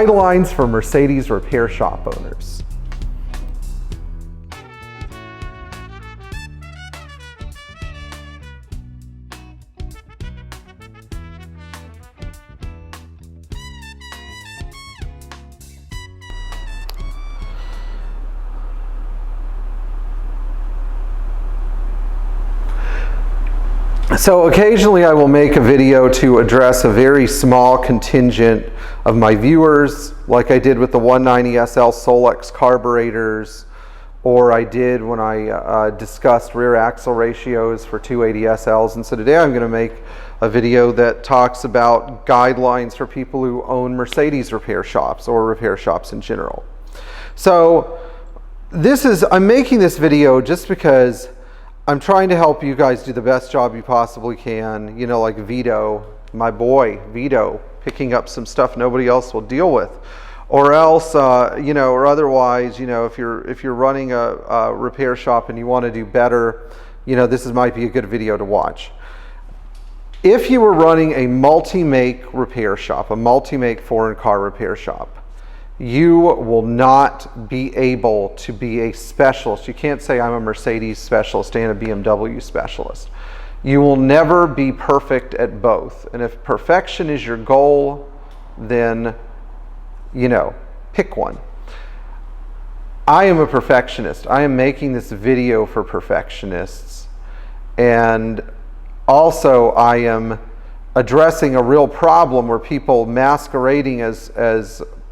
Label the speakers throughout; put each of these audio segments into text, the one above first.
Speaker 1: Guidelines for Mercedes repair shop owners. So occasionally I will make a video to address a very small contingent of my viewers, like I did with the 190SL Solex carburetors, or I did when I discussed rear axle ratios for 280SLs. And so today I'm going to make a video that talks about guidelines for people who own Mercedes repair shops or repair shops in general. So I'm making this video just because I'm trying to help you guys do the best job you possibly can. You know, like Vito, my boy, Vito, picking up some stuff nobody else will deal with. Or else, you know, or otherwise, you know, if you're running a repair shop and you want to do better, you know, this might be a good video to watch. If you were running a multi-make repair shop, a multi-make foreign car repair shop, you will not be able to be a specialist. You can't say I'm a Mercedes specialist and a BMW specialist. You will never be perfect at both. And if perfection is your goal, then, you know, pick one. I am a perfectionist. I am making this video for perfectionists. And also I am addressing a real problem where people masquerading as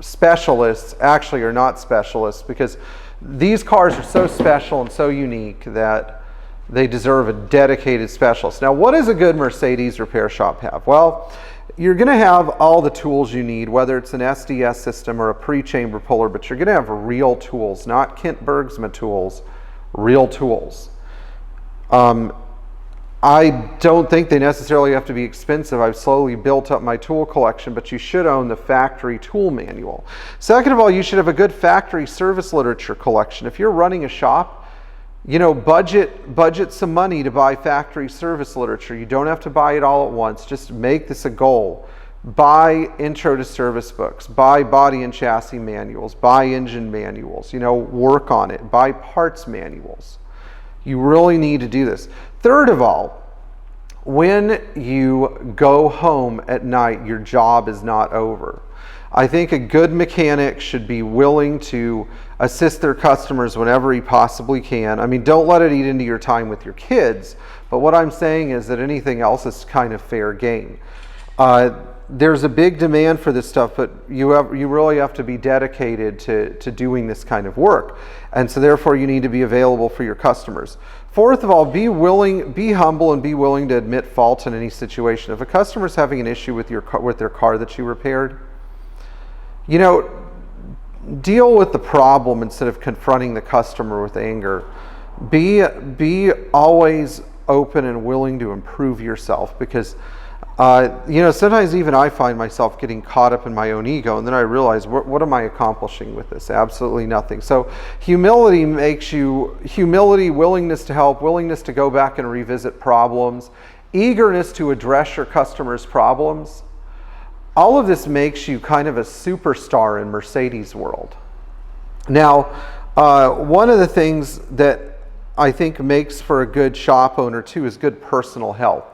Speaker 1: specialists actually are not specialists, because these cars are so special and so unique that they deserve a dedicated specialist. Now, what does a good Mercedes repair shop have? Well, you're going to have all the tools you need, whether it's an SDS system or a pre-chamber puller, but you're going to have real tools, not Kent Bergsma tools, real tools. I don't think they necessarily have to be expensive. I've slowly built up my tool collection, but you should own the factory tool manual. Second of all, you should have a good factory service literature collection. If you're running a shop, you know, budget some money to buy factory service literature. You don't have to buy it all at once. Just make this a goal. Buy intro to service books, buy body and chassis manuals, buy engine manuals, you know, work on it, buy parts manuals. You really need to do this. Third of all, when you go home at night, your job is not over. I think a good mechanic should be willing to assist their customers whenever he possibly can. I mean, don't let it eat into your time with your kids, but what I'm saying is that anything else is kind of fair game. There's a big demand for this stuff, but you really have to be dedicated to doing this kind of work. And so therefore you need to be available for your customers. Fourth of all, be humble and be willing to admit fault in any situation. If a customer's having an issue with their car that you repaired, you know, deal with the problem instead of confronting the customer with anger. Be always open and willing to improve yourself, because you know, sometimes even I find myself getting caught up in my own ego, and then I realize, what am I accomplishing with this? Absolutely nothing. So humility, willingness to help, willingness to go back and revisit problems, eagerness to address your customers' problems, all of this makes you kind of a superstar in Mercedes world. Now, one of the things that I think makes for a good shop owner too is good personal health.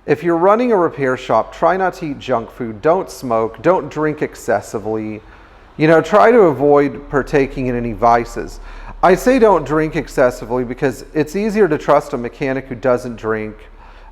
Speaker 1: If you're running a repair shop, try not to eat junk food, don't smoke, don't drink excessively. You know, try to avoid partaking in any vices. I say don't drink excessively because it's easier to trust a mechanic who doesn't drink,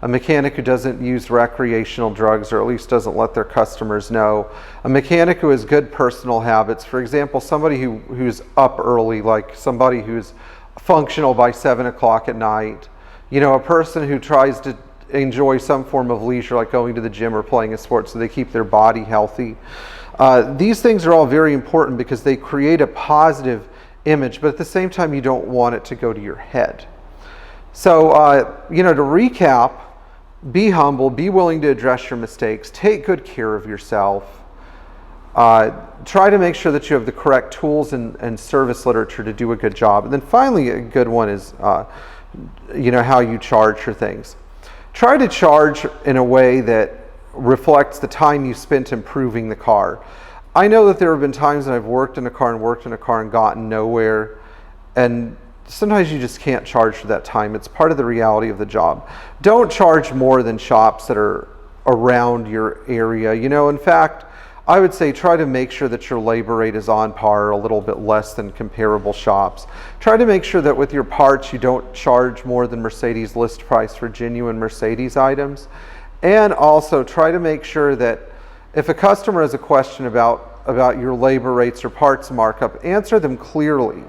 Speaker 1: a mechanic who doesn't use recreational drugs, or at least doesn't let their customers know, a mechanic who has good personal habits. For example, somebody who's up early, like somebody who's functional by 7 o'clock at night. You know, a person who tries to enjoy some form of leisure, like going to the gym or playing a sport, so they keep their body healthy. These things are all very important because they create a positive image, but at the same time you don't want it to go to your head. So you know, to recap, be humble, be willing to address your mistakes, take good care of yourself, try to make sure that you have the correct tools and service literature to do a good job. And then finally, a good one is you know, how you charge for things. Try to charge in a way that reflects the time you spent improving the car. I know that there have been times that I've worked in a car and gotten nowhere, and sometimes you just can't charge for that time. It's part of the reality of the job. Don't charge more than shops that are around your area. You know, in fact, I would say try to make sure that your labor rate is on par, a little bit less than comparable shops. Try to make sure that with your parts you don't charge more than Mercedes list price for genuine Mercedes items. And also try to make sure that if a customer has a question about your labor rates or parts markup, answer them clearly.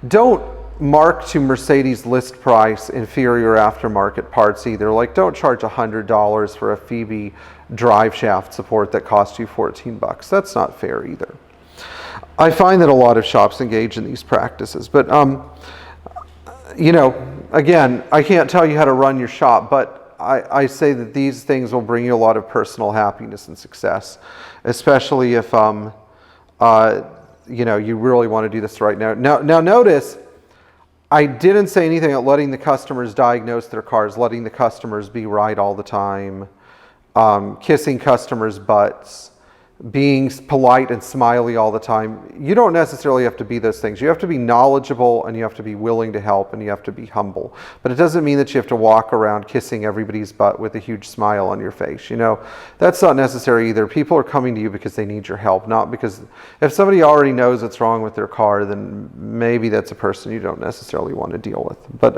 Speaker 1: Don't mark to Mercedes list price inferior aftermarket parts either. Like, don't charge $100 for a Phoebe drive shaft support that costs you 14 bucks. That's not fair either. I find that a lot of shops engage in these practices, but you know, again, I can't tell you how to run your shop, but I say that these things will bring you a lot of personal happiness and success, especially if you know, you really want to do this right now. Now notice, I didn't say anything about letting the customers diagnose their cars, letting the customers be right all the time, kissing customers' butts, being polite and smiley all the time. You don't necessarily have to be those things. You have to be knowledgeable, and you have to be willing to help, and you have to be humble. But it doesn't mean that you have to walk around kissing everybody's butt with a huge smile on your face. You know, that's not necessary either. People are coming to you because they need your help, not because if somebody already knows what's wrong with their car, then maybe that's a person you don't necessarily want to deal with. But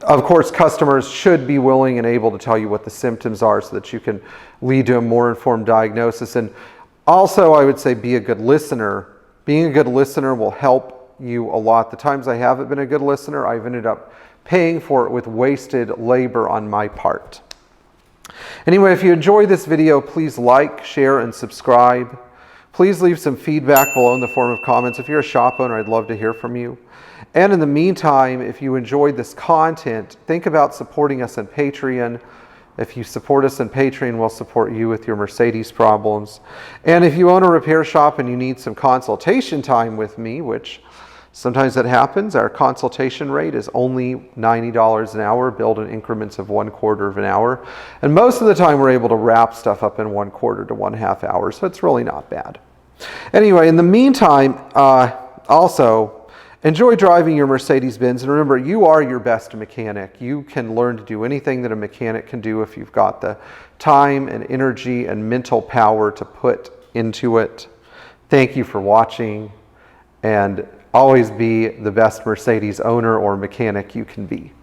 Speaker 1: of course, customers should be willing and able to tell you what the symptoms are so that you can lead to a more informed diagnosis. And also, I would say be a good listener. Being a good listener will help you a lot. The times I haven't been a good listener, I've ended up paying for it with wasted labor on my part. Anyway, if you enjoyed this video, please like, share, and subscribe. Please leave some feedback below in the form of comments. If you're a shop owner, I'd love to hear from you. And in the meantime, if you enjoyed this content, think about supporting us on Patreon. If you support us on Patreon, we'll support you with your Mercedes problems. And if you own a repair shop and you need some consultation time with me, which sometimes that happens, our consultation rate is only $90 an hour, billed in increments of 1/4 of an hour. And most of the time we're able to wrap stuff up in 1/4 to 1/2 hours, so it's really not bad. Anyway, in the meantime, also, enjoy driving your Mercedes Benz, and remember, you are your best mechanic. You can learn to do anything that a mechanic can do if you've got the time and energy and mental power to put into it. Thank you for watching, and always be the best Mercedes owner or mechanic you can be.